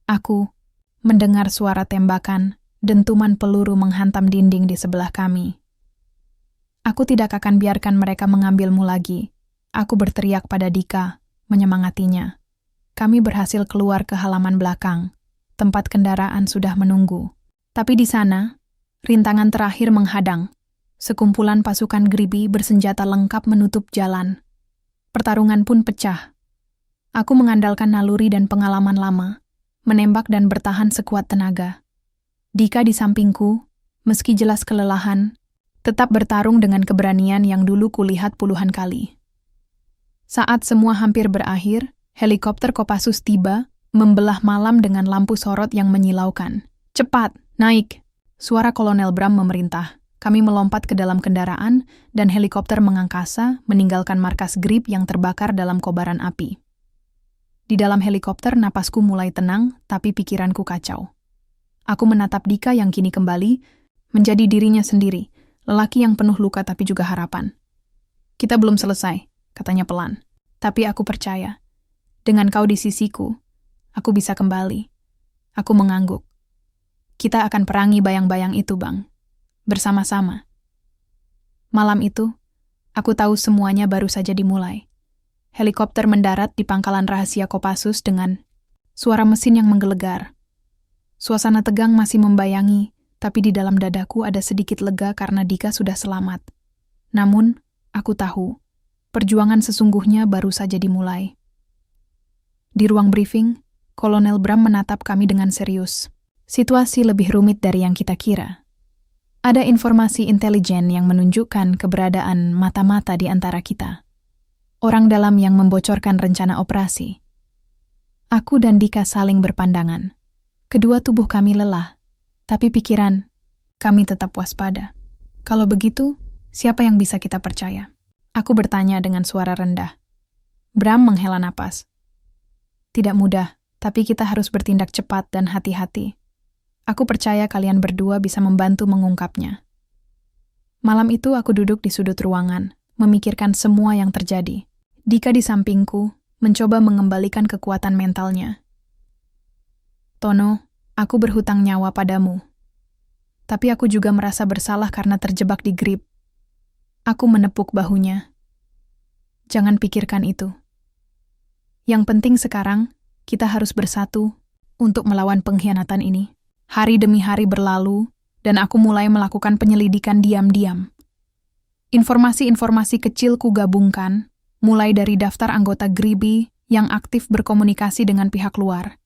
Aku mendengar suara tembakan, dentuman peluru menghantam dinding di sebelah kami. Aku tidak akan biarkan mereka mengambilmu lagi. Aku berteriak pada Dika, menyemangatinya. Kami berhasil keluar ke halaman belakang. Tempat kendaraan sudah menunggu. Tapi di sana, rintangan terakhir menghadang. Sekumpulan pasukan Gribi bersenjata lengkap menutup jalan. Pertarungan pun pecah. Aku mengandalkan naluri dan pengalaman lama, menembak dan bertahan sekuat tenaga. Dika di sampingku, meski jelas kelelahan, tetap bertarung dengan keberanian yang dulu kulihat puluhan kali. Saat semua hampir berakhir, helikopter Kopassus tiba, membelah malam dengan lampu sorot yang menyilaukan. Cepat, naik! Suara Kolonel Bram memerintah. Kami melompat ke dalam kendaraan, dan helikopter mengangkasa, meninggalkan markas GRIB yang terbakar dalam kobaran api. Di dalam helikopter, napasku mulai tenang, tapi pikiranku kacau. Aku menatap Dika yang kini kembali, menjadi dirinya sendiri, lelaki yang penuh luka tapi juga harapan. Kita belum selesai, katanya pelan. Tapi aku percaya, dengan kau di sisiku, aku bisa kembali. Aku mengangguk. Kita akan perangi bayang-bayang itu, Bang. Bersama-sama. Malam itu, aku tahu semuanya baru saja dimulai. Helikopter mendarat di pangkalan rahasia Kopassus dengan suara mesin yang menggelegar. Suasana tegang masih membayangi, tapi di dalam dadaku ada sedikit lega karena Dika sudah selamat. Namun, aku tahu, perjuangan sesungguhnya baru saja dimulai. Di ruang briefing, Kolonel Bram menatap kami dengan serius. Situasi lebih rumit dari yang kita kira. Ada informasi intelijen yang menunjukkan keberadaan mata-mata di antara kita. Orang dalam yang membocorkan rencana operasi. Aku dan Dika saling berpandangan. Kedua tubuh kami lelah, tapi pikiran kami tetap waspada. Kalau begitu, siapa yang bisa kita percaya? Aku bertanya dengan suara rendah. Bram menghela napas. Tidak mudah, tapi kita harus bertindak cepat dan hati-hati. Aku percaya kalian berdua bisa membantu mengungkapnya. Malam itu aku duduk di sudut ruangan, memikirkan semua yang terjadi. Dika di sampingku, mencoba mengembalikan kekuatan mentalnya. Tono, aku berhutang nyawa padamu. Tapi aku juga merasa bersalah karena terjebak di GRIB. Aku menepuk bahunya. Jangan pikirkan itu. Yang penting sekarang, kita harus bersatu untuk melawan pengkhianatan ini. Hari demi hari berlalu, dan aku mulai melakukan penyelidikan diam-diam. Informasi-informasi kecil ku gabungkan, mulai dari daftar anggota GRIBI yang aktif berkomunikasi dengan pihak luar,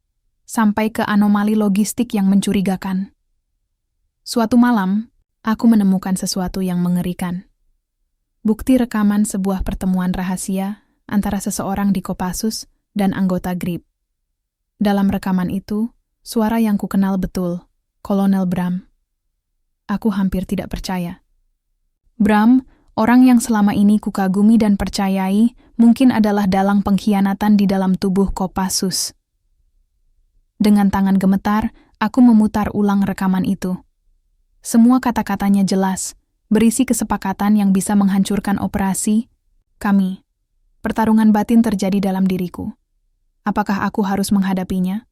sampai ke anomali logistik yang mencurigakan. Suatu malam, aku menemukan sesuatu yang mengerikan. Bukti rekaman sebuah pertemuan rahasia antara seseorang di Kopassus dan anggota GRIB. Dalam rekaman itu, suara yang kukenal betul, Kolonel Bram. Aku hampir tidak percaya. Bram, orang yang selama ini kukagumi dan percayai, mungkin adalah dalang pengkhianatan di dalam tubuh Kopassus. Dengan tangan gemetar, Aku memutar ulang rekaman itu. Semua kata-katanya jelas, berisi kesepakatan yang bisa menghancurkan operasi kami. Pertarungan batin terjadi dalam diriku. Apakah aku harus menghadapinya?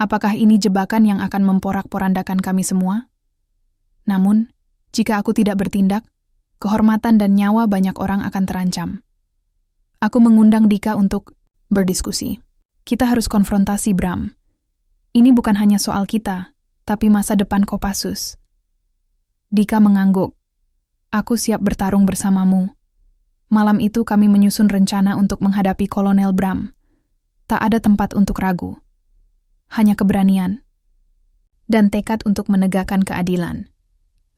Apakah ini jebakan yang akan memporak-porandakan kami semua? Namun, jika aku tidak bertindak, kehormatan dan nyawa banyak orang akan terancam. Aku mengundang Dika untuk berdiskusi. Kita harus konfrontasi, Bram. Ini bukan hanya soal kita, tapi masa depan Kopassus. Dika mengangguk. Aku siap bertarung bersamamu. Malam itu kami menyusun rencana untuk menghadapi Kolonel Bram. Tak ada tempat untuk ragu. Hanya keberanian. Dan tekad untuk menegakkan keadilan.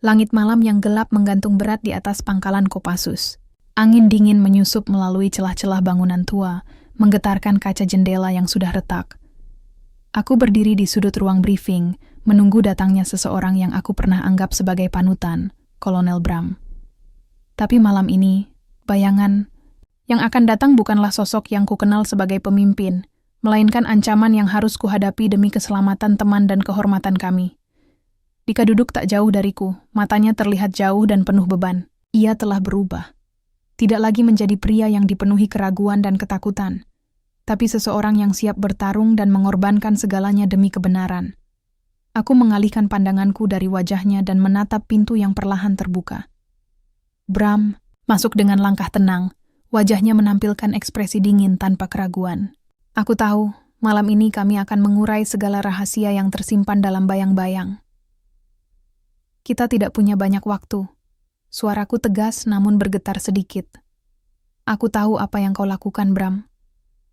Langit malam yang gelap menggantung berat di atas pangkalan Kopassus. Angin dingin menyusup melalui celah-celah bangunan tua, menggetarkan kaca jendela yang sudah retak. Aku berdiri di sudut ruang briefing, menunggu datangnya seseorang yang aku pernah anggap sebagai panutan, Kolonel Bram. Tapi malam ini, bayangan yang akan datang bukanlah sosok yang kukenal sebagai pemimpin, melainkan ancaman yang harus kuhadapi demi keselamatan teman dan kehormatan kami. Dika duduk tak jauh dariku, matanya terlihat jauh dan penuh beban. Ia telah berubah. Tidak lagi menjadi pria yang dipenuhi keraguan dan ketakutan, tapi seseorang yang siap bertarung dan mengorbankan segalanya demi kebenaran. Aku mengalihkan pandanganku dari wajahnya dan menatap pintu yang perlahan terbuka. Bram masuk dengan langkah tenang, wajahnya menampilkan ekspresi dingin tanpa keraguan. Aku tahu, malam ini kami akan mengurai segala rahasia yang tersimpan dalam bayang-bayang. Kita tidak punya banyak waktu. Suaraku tegas namun bergetar sedikit. Aku tahu apa yang kau lakukan, Bram.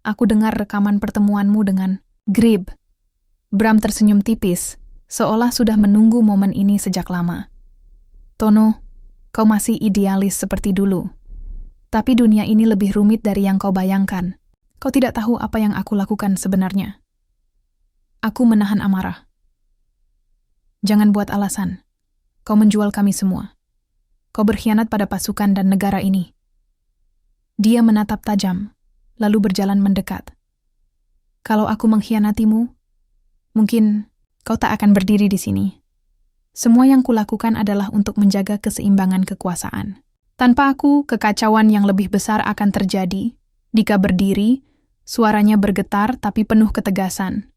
Aku dengar rekaman pertemuanmu dengan Grib. Bram tersenyum tipis, seolah sudah menunggu momen ini sejak lama. Tono, kau masih idealis seperti dulu. Tapi dunia ini lebih rumit dari yang kau bayangkan. Kau tidak tahu apa yang aku lakukan sebenarnya. Aku menahan amarah. Jangan buat alasan. Kau menjual kami semua. Kau berkhianat pada pasukan dan negara ini. Dia menatap tajam, lalu berjalan mendekat. Kalau aku mengkhianatimu, mungkin kau tak akan berdiri di sini. Semua yang kulakukan adalah untuk menjaga keseimbangan kekuasaan. Tanpa aku, kekacauan yang lebih besar akan terjadi. Dika berdiri, suaranya bergetar tapi penuh ketegasan.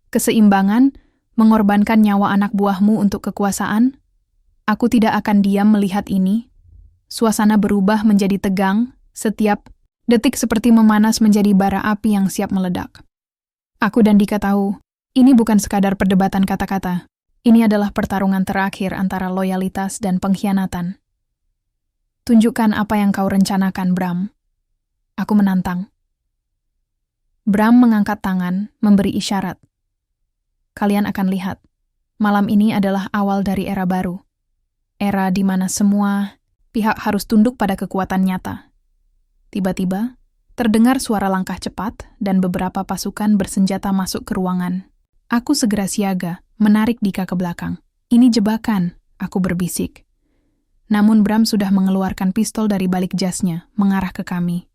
Keseimbangan, mengorbankan nyawa anak buahmu untuk kekuasaan? Aku tidak akan diam melihat ini. Suasana berubah menjadi tegang, setiap detik seperti memanas menjadi bara api yang siap meledak. Aku dan Dika tahu, ini bukan sekadar perdebatan kata-kata. Ini adalah pertarungan terakhir antara loyalitas dan pengkhianatan. Tunjukkan apa yang kau rencanakan, Bram. Aku menantang. Bram mengangkat tangan, memberi isyarat. Kalian akan lihat, malam ini adalah awal dari era baru. Era di mana semua pihak harus tunduk pada kekuatan nyata. Tiba-tiba, terdengar suara langkah cepat dan beberapa pasukan bersenjata masuk ke ruangan. Aku segera siaga, menarik Dika ke belakang. Ini jebakan, aku berbisik. Namun Bram sudah mengeluarkan pistol dari balik jasnya, mengarah ke kami.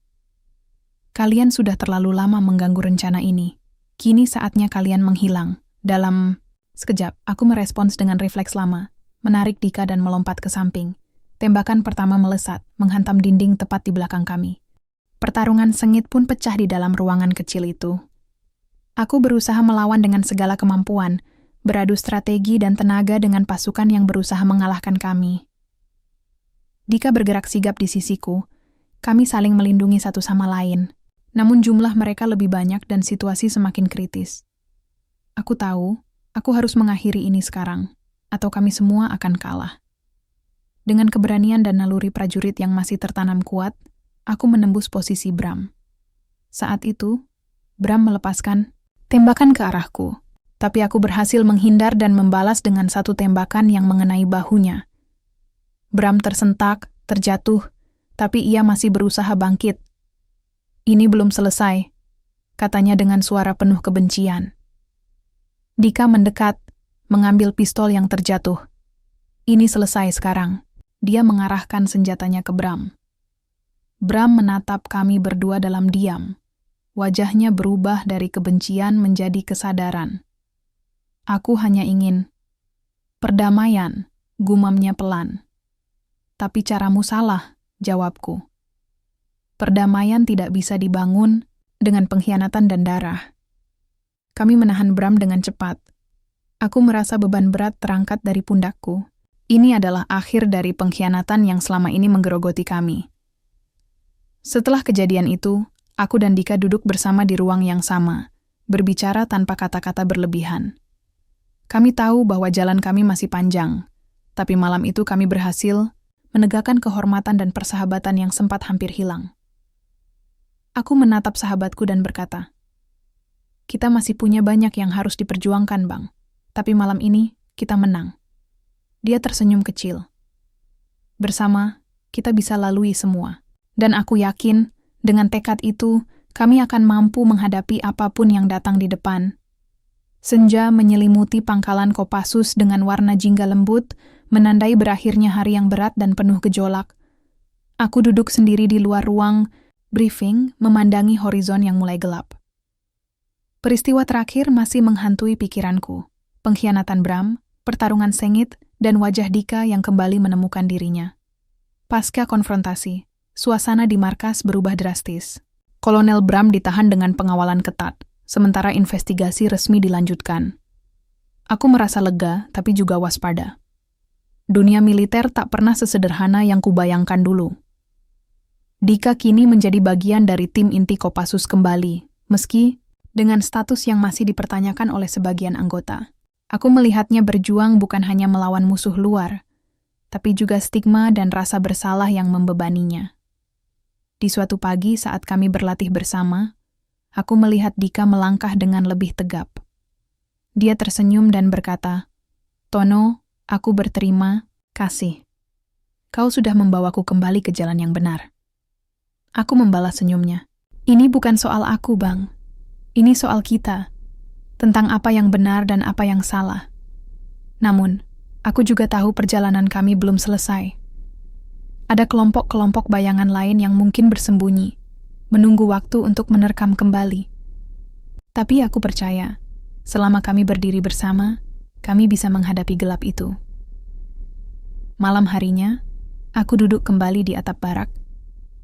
Kalian sudah terlalu lama mengganggu rencana ini. Kini saatnya kalian menghilang. Dalam sekejap, aku merespons dengan refleks lama. Menarik Dika dan melompat ke samping. Tembakan pertama melesat, menghantam dinding tepat di belakang kami. Pertarungan sengit pun pecah di dalam ruangan kecil itu. Aku berusaha melawan dengan segala kemampuan, beradu strategi dan tenaga dengan pasukan yang berusaha mengalahkan kami. Dika bergerak sigap di sisiku. Kami saling melindungi satu sama lain. Namun jumlah mereka lebih banyak dan situasi semakin kritis. Aku tahu, aku harus mengakhiri ini sekarang. Atau kami semua akan kalah. Dengan keberanian dan naluri prajurit yang masih tertanam kuat, aku menembus posisi Bram. Saat itu, Bram melepaskan tembakan ke arahku, tapi aku berhasil menghindar dan membalas dengan satu tembakan yang mengenai bahunya. Bram tersentak, terjatuh, tapi ia masih berusaha bangkit. Ini belum selesai, katanya dengan suara penuh kebencian. Dika mendekat, mengambil pistol yang terjatuh. Ini selesai sekarang. Dia mengarahkan senjatanya ke Bram. Bram menatap kami berdua dalam diam. Wajahnya berubah dari kebencian menjadi kesadaran. Aku hanya ingin perdamaian, gumamnya pelan. Tapi caramu salah, jawabku. Perdamaian tidak bisa dibangun dengan pengkhianatan dan darah. Kami menahan Bram dengan cepat. Aku merasa beban berat terangkat dari pundakku. Ini adalah akhir dari pengkhianatan yang selama ini menggerogoti kami. Setelah kejadian itu, aku dan Dika duduk bersama di ruang yang sama, berbicara tanpa kata-kata berlebihan. Kami tahu bahwa jalan kami masih panjang, tapi malam itu kami berhasil menegakkan kehormatan dan persahabatan yang sempat hampir hilang. Aku menatap sahabatku dan berkata, "Kita masih punya banyak yang harus diperjuangkan, Bang. Tapi malam ini, kita menang." Dia tersenyum kecil. Bersama, kita bisa lalui semua. Dan aku yakin, dengan tekad itu, kami akan mampu menghadapi apapun yang datang di depan. Senja menyelimuti pangkalan Kopassus dengan warna jingga lembut, menandai berakhirnya hari yang berat dan penuh gejolak. Aku duduk sendiri di luar ruang briefing, memandangi horizon yang mulai gelap. Peristiwa terakhir masih menghantui pikiranku. Pengkhianatan Bram, pertarungan sengit, dan wajah Dika yang kembali menemukan dirinya. Pasca konfrontasi, suasana di markas berubah drastis. Kolonel Bram ditahan dengan pengawalan ketat, sementara investigasi resmi dilanjutkan. Aku merasa lega, tapi juga waspada. Dunia militer tak pernah sesederhana yang kubayangkan dulu. Dika kini menjadi bagian dari tim inti Kopassus kembali, meski dengan status yang masih dipertanyakan oleh sebagian anggota. Aku melihatnya berjuang bukan hanya melawan musuh luar, tapi juga stigma dan rasa bersalah yang membebaninya. Di suatu pagi saat kami berlatih bersama, aku melihat Dika melangkah dengan lebih tegap. Dia tersenyum dan berkata, "Tono, aku berterima kasih. Kau sudah membawaku kembali ke jalan yang benar." Aku membalas senyumnya. "Ini bukan soal aku, Bang. Ini soal kita. Tentang apa yang benar dan apa yang salah. Namun, aku juga tahu perjalanan kami belum selesai. Ada kelompok-kelompok bayangan lain yang mungkin bersembunyi, menunggu waktu untuk menerkam kembali. Tapi aku percaya, selama kami berdiri bersama, kami bisa menghadapi gelap itu." Malam harinya, aku duduk kembali di atap barak,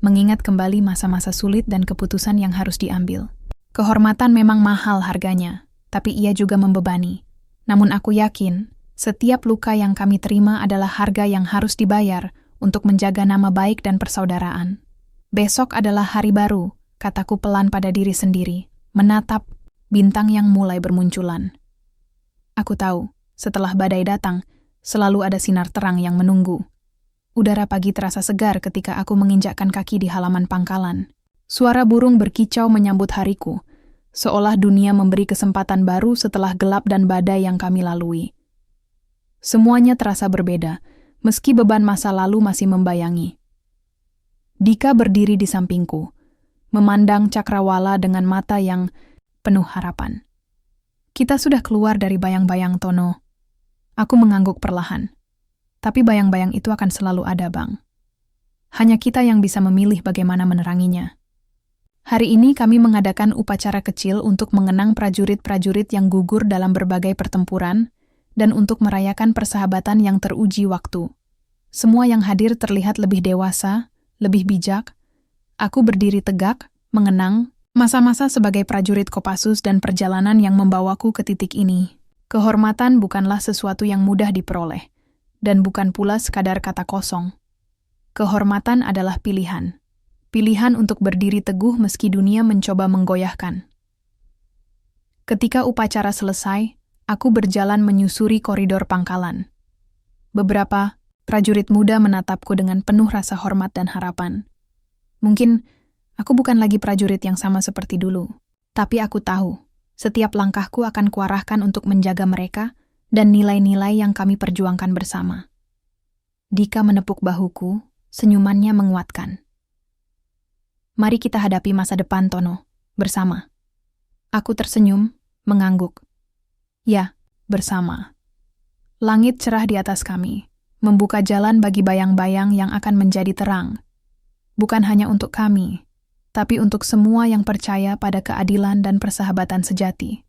mengingat kembali masa-masa sulit dan keputusan yang harus diambil. Kehormatan memang mahal harganya, tapi ia juga membebani. Namun aku yakin, setiap luka yang kami terima adalah harga yang harus dibayar untuk menjaga nama baik dan persaudaraan. Besok adalah hari baru, kataku pelan pada diri sendiri, menatap bintang yang mulai bermunculan. Aku tahu, setelah badai datang, selalu ada sinar terang yang menunggu. Udara pagi terasa segar ketika aku menginjakkan kaki di halaman pangkalan. Suara burung berkicau menyambut hariku, seolah dunia memberi kesempatan baru setelah gelap dan badai yang kami lalui. Semuanya terasa berbeda, meski beban masa lalu masih membayangi. Dika berdiri di sampingku, memandang Cakrawala dengan mata yang penuh harapan. "Kita sudah keluar dari bayang-bayang, Tono." Aku mengangguk perlahan. "Tapi bayang-bayang itu akan selalu ada, Bang. Hanya kita yang bisa memilih bagaimana meneranginya." Hari ini kami mengadakan upacara kecil untuk mengenang prajurit-prajurit yang gugur dalam berbagai pertempuran dan untuk merayakan persahabatan yang teruji waktu. Semua yang hadir terlihat lebih dewasa, lebih bijak. Aku berdiri tegak, mengenang masa-masa sebagai prajurit Kopassus dan perjalanan yang membawaku ke titik ini. Kehormatan bukanlah sesuatu yang mudah diperoleh, dan bukan pula sekadar kata kosong. Kehormatan adalah pilihan. Pilihan untuk berdiri teguh meski dunia mencoba menggoyahkan. Ketika upacara selesai, aku berjalan menyusuri koridor pangkalan. Beberapa prajurit muda menatapku dengan penuh rasa hormat dan harapan. Mungkin aku bukan lagi prajurit yang sama seperti dulu, tapi aku tahu setiap langkahku akan kuarahkan untuk menjaga mereka dan nilai-nilai yang kami perjuangkan bersama. Dika menepuk bahuku, senyumannya menguatkan. "Mari kita hadapi masa depan, Tono, bersama." Aku tersenyum, mengangguk. "Ya, bersama." Langit cerah di atas kami, membuka jalan bagi bayang-bayang yang akan menjadi terang. Bukan hanya untuk kami, tapi untuk semua yang percaya pada keadilan dan persahabatan sejati.